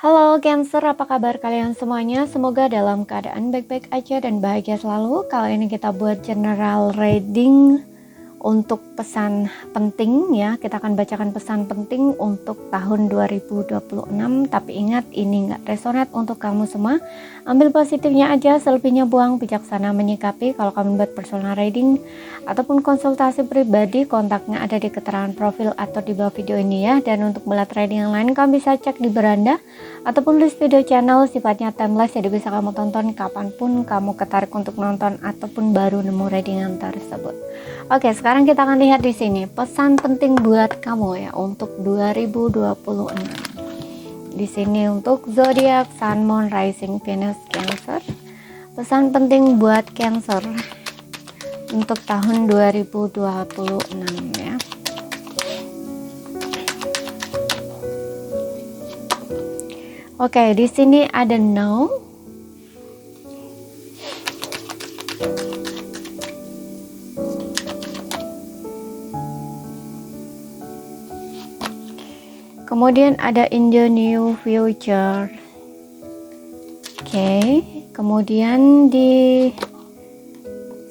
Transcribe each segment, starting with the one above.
Halo Cancer, apa kabar kalian semuanya? Semoga dalam keadaan baik-baik aja dan bahagia selalu. Kali ini kita buat general reading untuk pesan penting ya. Kita akan bacakan pesan penting untuk tahun 2026. Tapi ingat, ini nggak resonate untuk kamu semua. Ambil positifnya aja, selebihnya buang. Bijaksana menyikapi. Kalau kamu buat personal reading ataupun konsultasi pribadi, kontaknya ada di keterangan profil atau di bawah video ini ya. Dan untuk melihat reading yang lain, kamu bisa cek di beranda ataupun list video channel, sifatnya timeless, jadi bisa kamu tonton kapanpun kamu ketarik untuk nonton ataupun baru nemu readingan tersebut. Oke, sekarang kita akan lihat di sini pesan penting buat kamu ya untuk 2026. Di sini untuk zodiak Sun, Moon, Rising, Venus, Cancer. Pesan penting buat Cancer untuk tahun 2026 ya. Oke, di sini ada no. Kemudian ada in the new future. Oke, kemudian di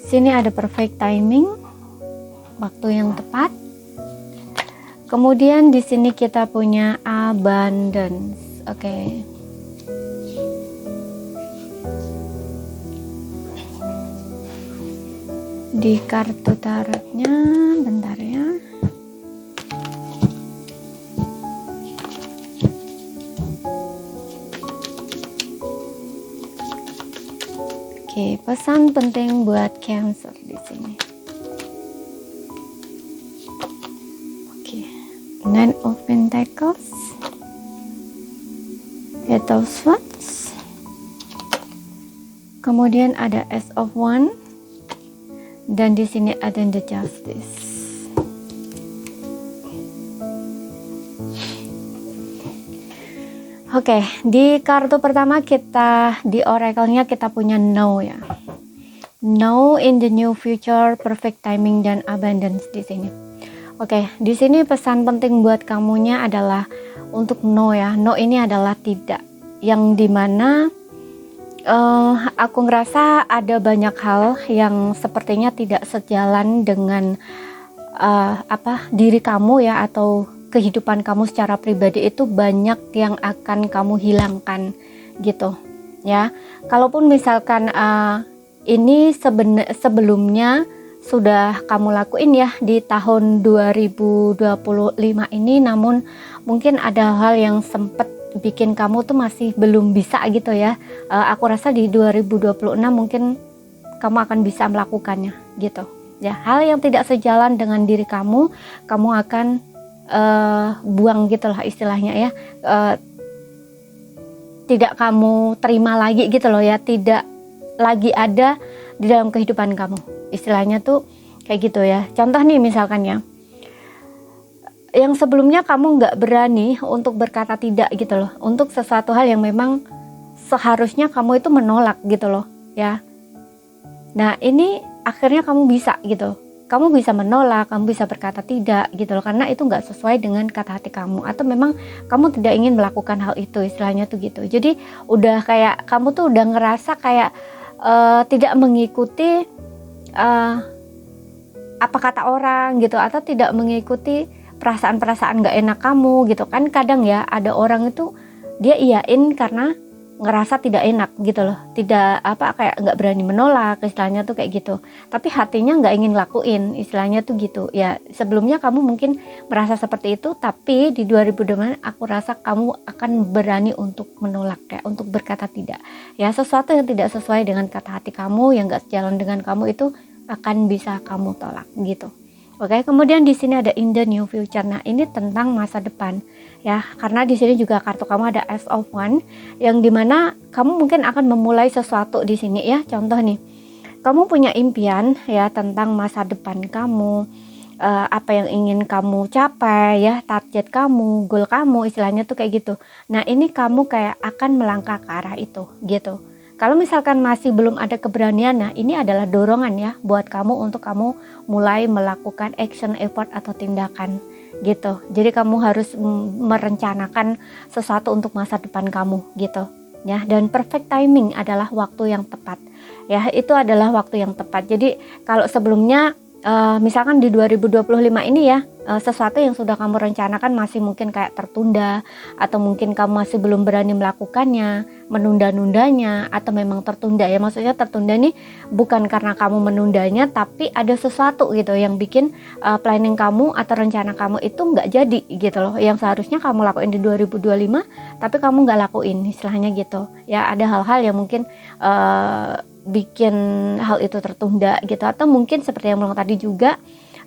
sini ada perfect timing, waktu yang tepat. Kemudian di sini kita punya abundance. Oke. Di kartu tarotnya, bentar ya. Oke, pesan penting buat Cancer di sini. Oke, Nine of Pentacles, Eight of Swords, kemudian ada Ace of Wands, dan di sini ada the Justice. Oke, di kartu pertama kita di oracle-nya kita punya no ya. No in the new future, perfect timing dan abundance di sini. Oke, di sini pesan penting buat kamunya adalah untuk no ya. No ini adalah tidak, yang dimana aku ngerasa ada banyak hal yang sepertinya tidak sejalan dengan diri kamu ya, atau kehidupan kamu secara pribadi itu banyak yang akan kamu hilangkan gitu ya. Kalaupun misalkan ini sebelumnya sudah kamu lakuin ya di tahun 2025 ini, namun mungkin ada hal yang sempat bikin kamu tuh masih belum bisa gitu ya. Aku rasa di 2026 mungkin kamu akan bisa melakukannya gitu ya. Hal yang tidak sejalan dengan diri kamu akan buang gitulah istilahnya ya. Tidak kamu terima lagi gitu loh ya, tidak lagi ada di dalam kehidupan kamu, istilahnya tuh kayak gitu ya. Contoh nih misalkan ya, yang sebelumnya kamu nggak berani untuk berkata tidak gitu loh, untuk sesuatu hal yang memang seharusnya kamu itu menolak gitu loh ya. Nah ini akhirnya kamu bisa gitu, kamu bisa menolak, kamu bisa berkata tidak gitu loh, karena itu nggak sesuai dengan kata hati kamu, atau memang kamu tidak ingin melakukan hal itu, istilahnya tuh gitu. Jadi udah kayak kamu tuh udah ngerasa kayak tidak mengikuti apa kata orang gitu, atau tidak mengikuti perasaan-perasaan nggak enak kamu gitu kan. Kadang ya ada orang itu dia iyain karena ngerasa tidak enak gitu loh, tidak kayak nggak berani menolak, istilahnya tuh kayak gitu, tapi hatinya nggak ingin lakuin, istilahnya tuh gitu ya. Sebelumnya kamu mungkin merasa seperti itu, tapi di 2020 aku rasa kamu akan berani untuk menolak ya, untuk berkata tidak ya. Sesuatu yang tidak sesuai dengan kata hati kamu, yang nggak sejalan dengan kamu, itu akan bisa kamu tolak gitu. Oke, kemudian di sini ada in the new future. Nah, ini tentang masa depan ya, karena di sini juga kartu kamu ada Ace of Wands, yang dimana kamu mungkin akan memulai sesuatu di sini ya. Contoh nih, kamu punya impian ya tentang masa depan kamu, apa yang ingin kamu capai ya, target kamu, goal kamu, istilahnya tuh kayak gitu. Nah, ini kamu kayak akan melangkah ke arah itu gitu. Kalau misalkan masih belum ada keberanian, nah ini adalah dorongan ya buat kamu untuk kamu mulai melakukan action, effort atau tindakan gitu. Jadi kamu harus merencanakan sesuatu untuk masa depan kamu gitu ya. Dan perfect timing adalah waktu yang tepat ya, itu adalah waktu yang tepat. Jadi kalau sebelumnya misalkan di 2025 ini ya, sesuatu yang sudah kamu rencanakan masih mungkin kayak tertunda, atau mungkin kamu masih belum berani melakukannya, menunda-nundanya, atau memang tertunda ya. Maksudnya tertunda nih bukan karena kamu menundanya, tapi ada sesuatu gitu yang bikin planning kamu atau rencana kamu itu nggak jadi gitu loh, yang seharusnya kamu lakuin di 2025 tapi kamu nggak lakuin, istilahnya gitu ya. Ada hal-hal yang mungkin bikin hal itu tertunda gitu, atau mungkin seperti yang bilang tadi juga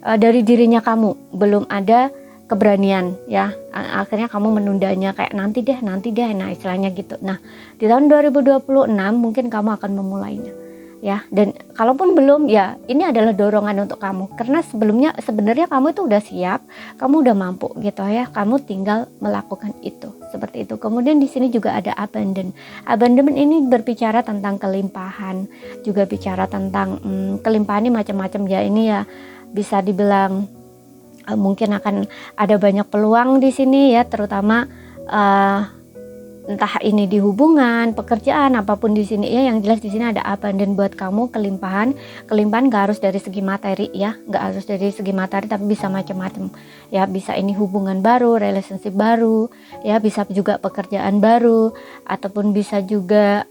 dari dirinya kamu belum ada keberanian ya, akhirnya kamu menundanya kayak nanti deh, nah istilahnya gitu. Nah di tahun 2026 mungkin kamu akan memulainya ya, dan kalaupun belum ya, ini adalah dorongan untuk kamu, karena sebenarnya kamu itu udah siap, kamu udah mampu gitu ya, kamu tinggal melakukan itu, seperti itu. Kemudian di sini juga ada abundant ini berbicara tentang kelimpahan, juga bicara tentang kelimpahan ini macam-macam ya. Ini ya bisa dibilang mungkin akan ada banyak peluang di sini ya, terutama entah ini di hubungan, pekerjaan, apapun di sini ya. Yang jelas di sini ada abundant buat kamu, kelimpahan gak harus dari segi materi ya, gak harus dari segi materi, tapi bisa macam-macam ya. Bisa ini hubungan baru, relationship baru ya, bisa juga pekerjaan baru, ataupun bisa juga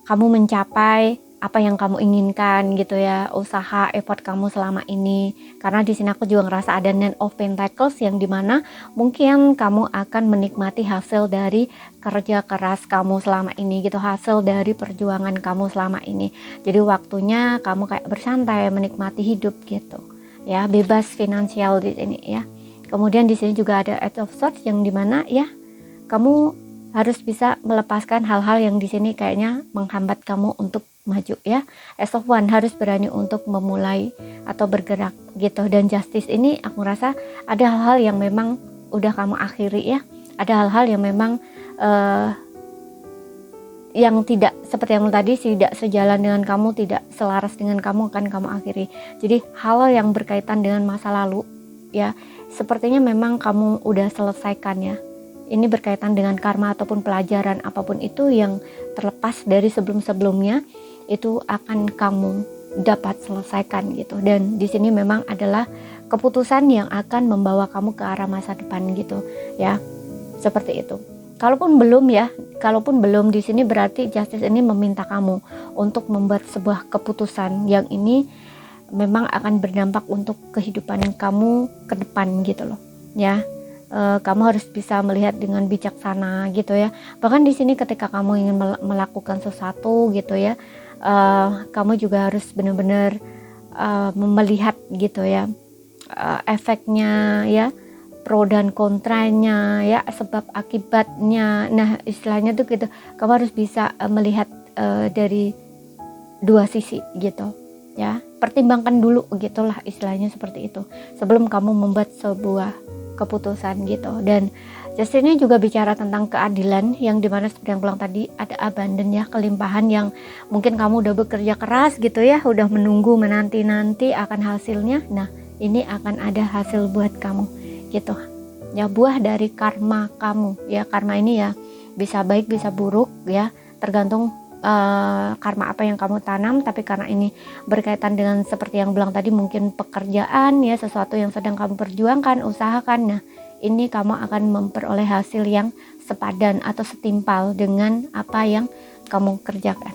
kamu mencapai apa yang kamu inginkan gitu ya, usaha effort kamu selama ini. Karena di sini aku juga ngerasa ada Nine of Pentacles, yang dimana mungkin kamu akan menikmati hasil dari kerja keras kamu selama ini gitu, hasil dari perjuangan kamu selama ini. Jadi waktunya kamu kayak bersantai, menikmati hidup gitu ya, bebas finansial di sini ya. Kemudian di sini juga ada Eight of Swords, yang dimana ya kamu harus bisa melepaskan hal-hal yang di sini kayaknya menghambat kamu untuk maju ya. As of One, harus berani untuk memulai atau bergerak gitu. Dan Justice ini aku rasa ada hal-hal yang memang udah kamu akhiri ya, ada hal-hal yang memang yang tidak seperti yang tadi, tidak sejalan dengan kamu, tidak selaras dengan kamu, akan kamu akhiri. Jadi hal yang berkaitan dengan masa lalu ya, sepertinya memang kamu udah selesaikan ya. Ini berkaitan dengan karma ataupun pelajaran apapun itu yang terlepas dari sebelum-sebelumnya, itu akan kamu dapat selesaikan gitu. Dan di sini memang adalah keputusan yang akan membawa kamu ke arah masa depan gitu ya, seperti itu. Kalaupun belum di sini berarti Justice ini meminta kamu untuk membuat sebuah keputusan yang ini memang akan berdampak untuk kehidupan kamu ke depan gitu loh ya. Kamu harus bisa melihat dengan bijaksana gitu ya. Bahkan di sini ketika kamu ingin melakukan sesuatu gitu ya, kamu juga harus benar-benar melihat gitu ya, efeknya ya, pro dan kontranya ya, sebab akibatnya. Nah istilahnya tuh gitu, kamu harus bisa melihat dari dua sisi gitu ya. Pertimbangkan dulu gitulah, istilahnya seperti itu, sebelum kamu membuat sebuah keputusan gitu. Dan Justice ini juga bicara tentang keadilan, yang dimana seperti yang bilang tadi ada abundant ya, kelimpahan yang mungkin kamu udah bekerja keras gitu ya, udah menanti akan hasilnya. Nah ini akan ada hasil buat kamu gitu ya, buah dari karma kamu ya. Karma ini ya bisa baik bisa buruk ya, tergantung karma apa yang kamu tanam. Tapi karena ini berkaitan dengan seperti yang bilang tadi, mungkin pekerjaan ya, sesuatu yang sedang kamu perjuangkan, usahakan. Nah ini kamu akan memperoleh hasil yang sepadan atau setimpal dengan apa yang kamu kerjakan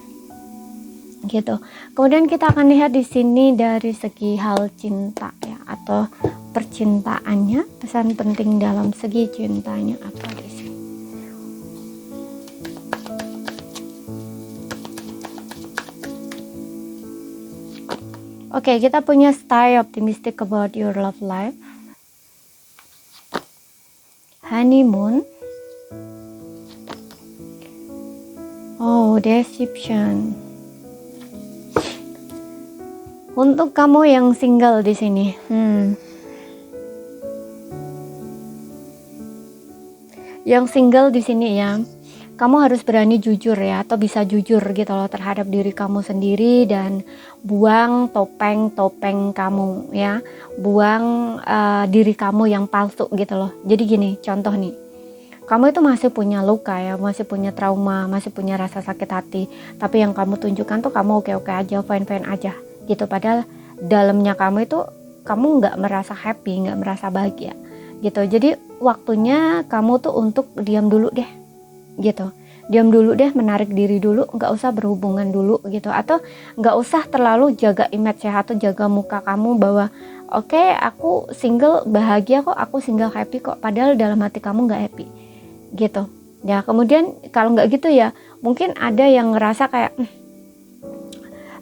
gitu. Kemudian kita akan lihat di sini dari segi hal cinta ya, atau percintaannya, pesan penting dalam segi cintanya apa di sini. Oke, kita punya stay optimistic about your love life, honeymoon, deception. Untuk kamu yang single di sini, yang single di sini ya, kamu harus berani jujur ya, atau bisa jujur gitu loh terhadap diri kamu sendiri, dan buang topeng-topeng kamu ya, buang diri kamu yang palsu gitu loh. Jadi gini, contoh nih, kamu itu masih punya luka ya, masih punya trauma, masih punya rasa sakit hati, tapi yang kamu tunjukkan tuh kamu oke-oke aja, fine-fine aja gitu, padahal dalamnya kamu itu kamu nggak merasa happy, nggak merasa bahagia gitu. Jadi waktunya kamu tuh untuk diam dulu deh gitu, diam dulu deh, menarik diri dulu, nggak usah berhubungan dulu gitu, atau nggak usah terlalu jaga image ya, atau jaga muka kamu bahwa oke, aku single bahagia kok, aku single happy kok, padahal dalam hati kamu nggak happy gitu ya. Kemudian kalau nggak gitu ya, mungkin ada yang ngerasa kayak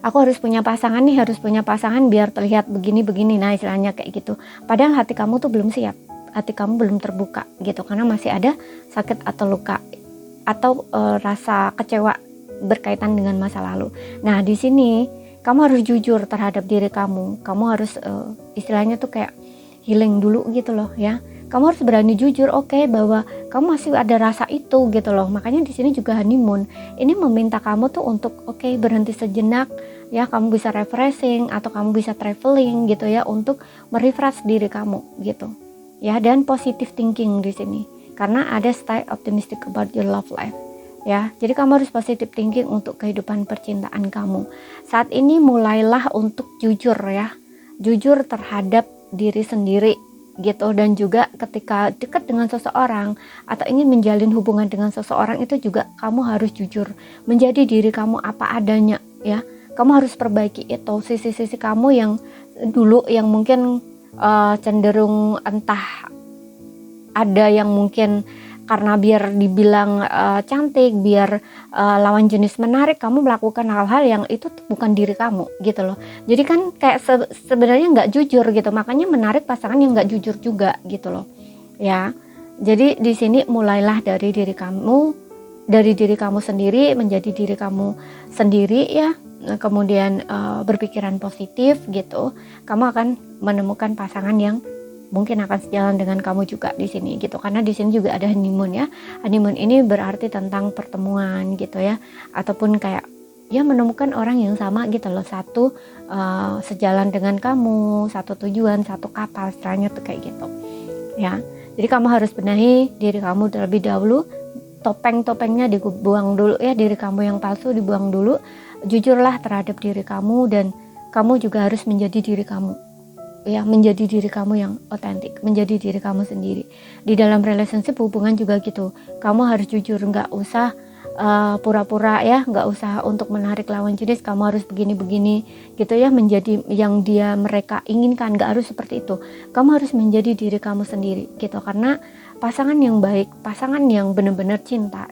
aku harus punya pasangan nih, harus punya pasangan biar terlihat begini-begini, nah istilahnya kayak gitu, padahal hati kamu tuh belum siap, hati kamu belum terbuka gitu, karena masih ada sakit atau luka atau rasa kecewa berkaitan dengan masa lalu. Nah di sini kamu harus jujur terhadap diri kamu. Kamu harus istilahnya tuh kayak healing dulu gitu loh ya. Kamu harus berani jujur, oke, bahwa kamu masih ada rasa itu gitu loh. Makanya di sini juga honeymoon ini meminta kamu tuh untuk berhenti sejenak ya. Kamu bisa refreshing atau kamu bisa traveling gitu ya, untuk merefresh diri kamu gitu ya. Dan positive thinking di sini, karena ada stay optimistic about your love life ya. Jadi kamu harus positive thinking untuk kehidupan percintaan kamu. Saat ini mulailah untuk jujur ya, jujur terhadap diri sendiri gitu. Dan juga ketika dekat dengan seseorang atau ingin menjalin hubungan dengan seseorang, itu juga kamu harus jujur menjadi diri kamu apa adanya ya. Kamu harus perbaiki itu sisi-sisi kamu yang dulu yang mungkin cenderung, entah ada yang mungkin karena biar dibilang cantik, biar lawan jenis menarik, kamu melakukan hal-hal yang itu bukan diri kamu gitu loh. Jadi kan kayak sebenarnya nggak jujur gitu, makanya menarik pasangan yang nggak jujur juga gitu loh ya. Jadi di sini mulailah dari diri kamu sendiri, menjadi diri kamu sendiri ya. Kemudian berpikiran positif gitu, kamu akan menemukan pasangan yang mungkin akan sejalan dengan kamu juga di sini gitu. Karena di sini juga ada honeymoon ya. Honeymoon ini berarti tentang pertemuan gitu ya, ataupun kayak ya menemukan orang yang sama gitu loh, satu sejalan dengan kamu, satu tujuan, satu kapal, istilahnya tuh kayak gitu ya. Jadi kamu harus benahi diri kamu terlebih dahulu, topeng-topengnya dibuang dulu ya, diri kamu yang palsu dibuang dulu. Jujurlah terhadap diri kamu, dan kamu juga harus menjadi diri kamu ya, menjadi diri kamu yang otentik, menjadi diri kamu sendiri. Di dalam relationship, hubungan juga gitu, kamu harus jujur, nggak usah pura-pura ya, nggak usah untuk menarik lawan jenis kamu harus begini-begini gitu ya, menjadi yang mereka inginkan, nggak harus seperti itu. Kamu harus menjadi diri kamu sendiri gitu, karena pasangan yang baik, pasangan yang benar-benar cinta,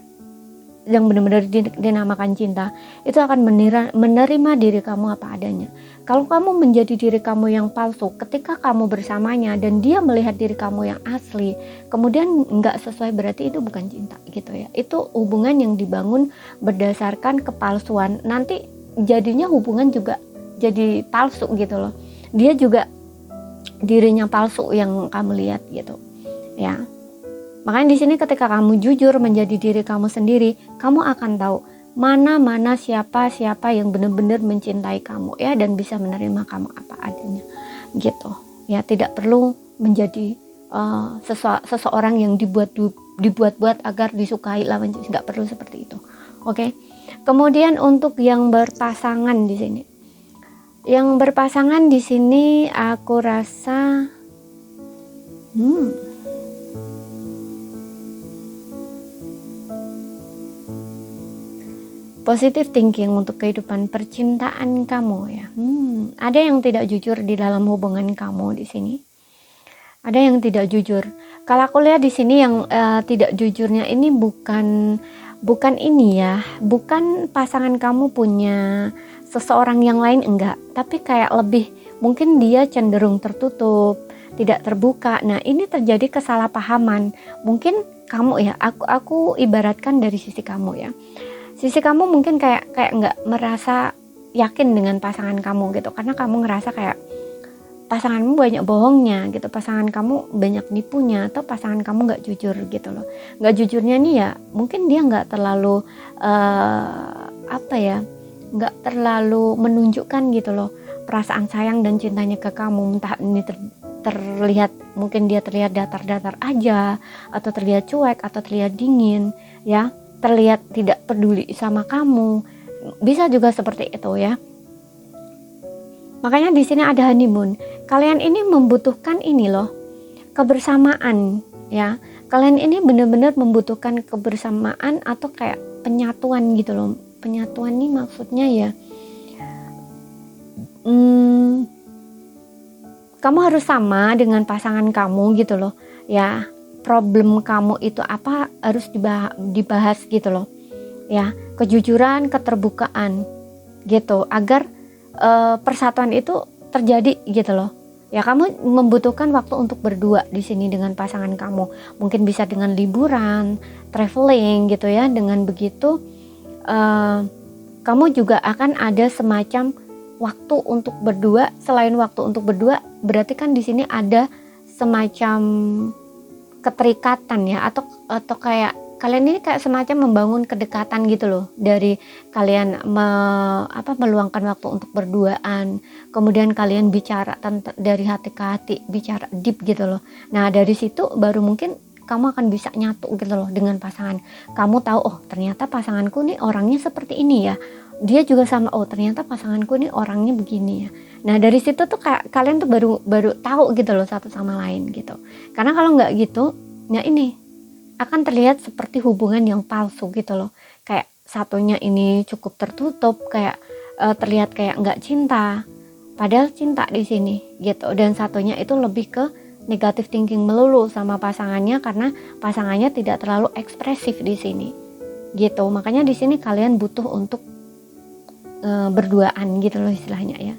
yang benar-benar dinamakan cinta, itu akan menerima diri kamu apa adanya. Kalau kamu menjadi diri kamu yang palsu, ketika kamu bersamanya dan dia melihat diri kamu yang asli, kemudian nggak sesuai, berarti itu bukan cinta gitu ya. Itu hubungan yang dibangun berdasarkan kepalsuan, nanti jadinya hubungan juga jadi palsu gitu loh. Dia juga dirinya palsu yang kamu lihat gitu ya. Makanya di sini ketika kamu jujur menjadi diri kamu sendiri, kamu akan tahu mana siapa yang benar-benar mencintai kamu ya, dan bisa menerima kamu apa adanya gitu ya. Tidak perlu menjadi seseorang yang dibuat-buat agar disukai lawan jenis, nggak perlu seperti itu. Oke. Kemudian untuk yang berpasangan di sini, aku rasa positive thinking untuk kehidupan percintaan kamu ya. Ada yang tidak jujur di dalam hubungan kamu di sini. Ada yang tidak jujur. Kalau aku lihat di sini yang tidak jujurnya ini bukan ini ya, bukan pasangan kamu punya seseorang yang lain, enggak. Tapi kayak lebih mungkin dia cenderung tertutup, tidak terbuka. Nah ini terjadi kesalahpahaman. Mungkin kamu ya, aku ibaratkan dari sisi kamu ya. Sisi kamu mungkin kayak nggak merasa yakin dengan pasangan kamu gitu, karena kamu ngerasa kayak pasanganmu banyak bohongnya gitu, pasangan kamu banyak nipunya, atau pasangan kamu nggak jujur gitu loh. Nggak jujurnya nih ya mungkin dia nggak terlalu nggak terlalu menunjukkan gitu loh perasaan sayang dan cintanya ke kamu. Entah ini terlihat, mungkin dia terlihat datar-datar aja, atau terlihat cuek, atau terlihat dingin ya, terlihat tidak peduli sama kamu, bisa juga seperti itu ya. Makanya di sini ada honeymoon. Kalian ini membutuhkan ini loh, kebersamaan ya. Kalian ini benar-benar membutuhkan kebersamaan atau kayak penyatuan gitu loh. Penyatuan ini maksudnya ya, kamu harus sama dengan pasangan kamu gitu loh ya. Problem kamu itu apa harus dibahas gitu loh ya. Kejujuran, keterbukaan gitu, agar persatuan itu terjadi gitu loh ya. Kamu membutuhkan waktu untuk berdua di sini dengan pasangan kamu. Mungkin bisa dengan liburan, traveling gitu ya. Dengan begitu kamu juga akan ada semacam waktu untuk berdua. Selain waktu untuk berdua, berarti kan di sini ada semacam keterikatan ya, atau kayak kalian ini kayak semacam membangun kedekatan gitu loh, dari kalian meluangkan waktu untuk berduaan, kemudian kalian bicara dari hati ke hati, bicara deep gitu loh. Nah dari situ baru mungkin kamu akan bisa nyatu gitu loh dengan pasangan. Kamu tahu, oh ternyata pasanganku nih orangnya seperti ini ya, dia juga sama, oh ternyata pasanganku nih orangnya begini ya. Nah dari situ tuh kalian tuh baru tahu gitu loh satu sama lain gitu. Karena kalau nggak gitu, ya ini akan terlihat seperti hubungan yang palsu gitu loh. Kayak satunya ini cukup tertutup, kayak terlihat kayak nggak cinta, padahal cinta di sini gitu. Dan satunya itu lebih ke negative thinking melulu sama pasangannya, karena pasangannya tidak terlalu ekspresif di sini gitu. Makanya di sini kalian butuh untuk berduaan gitu loh istilahnya ya,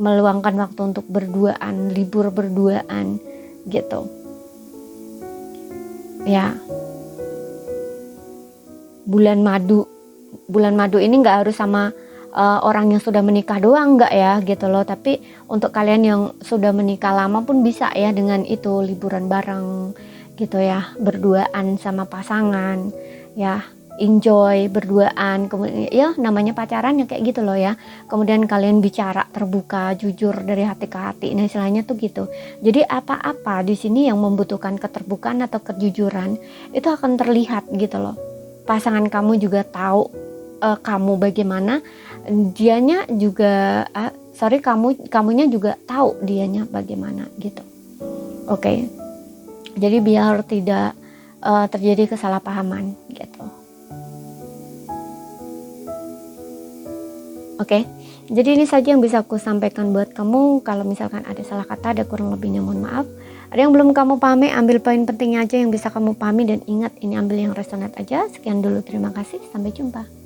meluangkan waktu untuk berduaan, libur berduaan gitu ya. Bulan madu ini nggak harus sama orang yang sudah menikah doang, nggak ya gitu loh. Tapi untuk kalian yang sudah menikah lama pun bisa ya dengan itu, liburan bareng gitu ya, berduaan sama pasangan ya, enjoy berduaan. Kemudian ya namanya pacaran ya kayak gitu loh ya. Kemudian kalian bicara terbuka, jujur dari hati ke hati. Nah istilahnya tuh gitu. Jadi apa-apa di sini yang membutuhkan keterbukaan atau kejujuran itu akan terlihat gitu loh. Pasangan kamu juga tahu kamu bagaimana, dianya juga kamunya juga tahu dianya bagaimana gitu. Oke. Jadi biar tidak terjadi kesalahpahaman gitu. Oke. Jadi ini saja yang bisa aku sampaikan buat kamu. Kalau misalkan ada salah kata, ada kurang lebihnya mohon maaf. Ada yang belum kamu pahami, ambil poin pentingnya aja yang bisa kamu pahami, dan ingat ini ambil yang resonate aja. Sekian dulu, terima kasih, sampai jumpa.